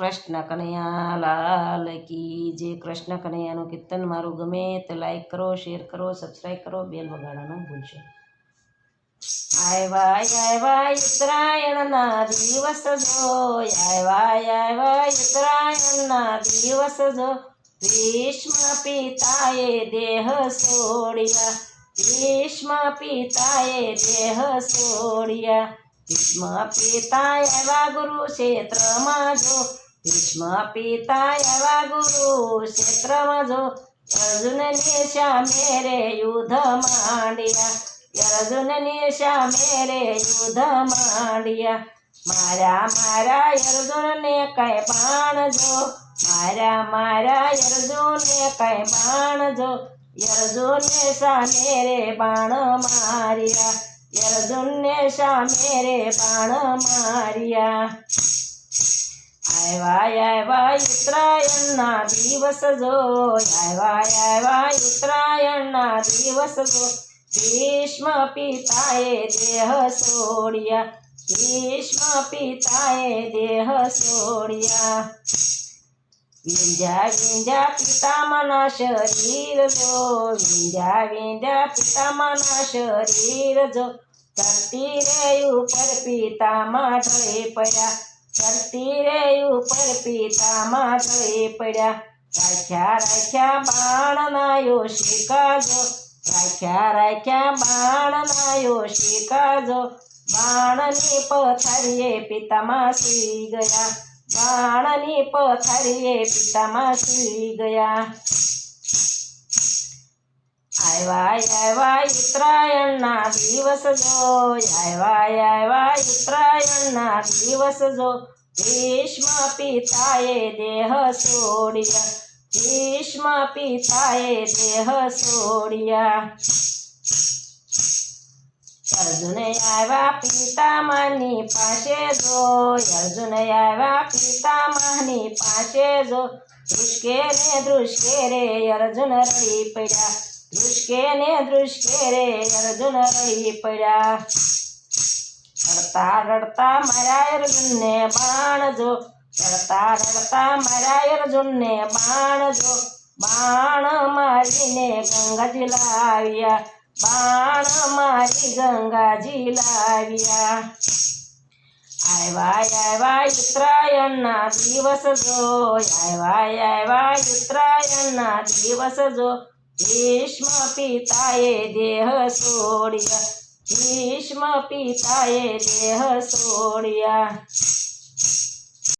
કૃષ્ણ કનૈયા લાલ કી જે કૃષ્ણ કનૈયાનું કીર્તન મારું ગમે તો લાઈક કરો, શેર કરો, સબસ્ક્રાઈબ કરો, બેલ વગાડવાનું ભૂલશો. આવ્યા ઉત્તરાયણના દિવસ જો, આવ્યા ઉત્તરાયણના દિવસ જો, ભીષ્મ પિતાએ દેહ છોડ્યા, ભીષ્મ પિતાએ દેહ છોડ્યા. ભીષ્મ પિતા આવ્યા ગુરુક્ષેત્રમાં જો, ભીષ્મ પિતા આવ્યા ગુરુક્ષેત્રમાં જો, અર્જુનની સામે રે યુદ્ધ માંડ્યા, અર્જુનની સામે રે યુદ્ધ માંડ્યા. મારા અર્જુનને કઈ બાણ જો, મારા અર્જુનને કઈ બાણ જો, અર્જુનને સામે રે બાણ માર્યા, અર્જુનને સામે રે બાણ માર્યા. આવ્યા ઉત્તરાયણના દિવસ જો, આવ્યા ઉત્તરાયણના દિવસ જો, ભીષ્મ પિતાએ દેહ છોડ્યા, ભીષ્મ પિતાએ દેહ છોડ્યા. વિંધ્યા પિતામહના શરીર જો, વિંધ્યા પિતામહના શરીર જો, ધરતી રે ઉપર પિતામહ ઢળી પડ્યા, ધરતી રે ઉપર પિતામહ ઢળી પડ્યા. રાખ્યા બાણના યોશિકા જો, રાખ્યા બાણના યોશિકા જો, બાણની પથારીએ પિતામહ સૂઈ ગયા, બાણની પથારીએ પિતામહ સૂઈ ગયા. આવ્યા ઉત્તરાયણના દિવસ જો, આવ્યા ઉત્તરાયણના દિવસ જો, ભીષ્મ પિતાએ દેહ છોડ્યા, ભીષ્મ પિતાએ દેહ છોડ્યા. અર્જુન આવ્યા પિતામહની પાસે જો, અર્જુન આવ્યા પિતામહની પાસે જો, ધ્રુસકે રે અર્જુન રડી પડ્યા, ધ્રુસકે રે અર્જુન રડી પડ્યા. રડતા મારા અર્જુનને બાણ જો, રડતા મારા અર્જુનને બાણ જો, બાણ મારીને ગંગાજી લાવ્યા, બાણ મારી ગંગાજી લાવ્યા. આવ્યા ઉત્તરાયણના દિવસ જો, આવ્યા ઉત્તરાયણના દિવસ જો, ભીષ્મ પિતાએ દેહ છોડ્યા, ભીષ્મ પિતાએ દેહ છોડ્યા.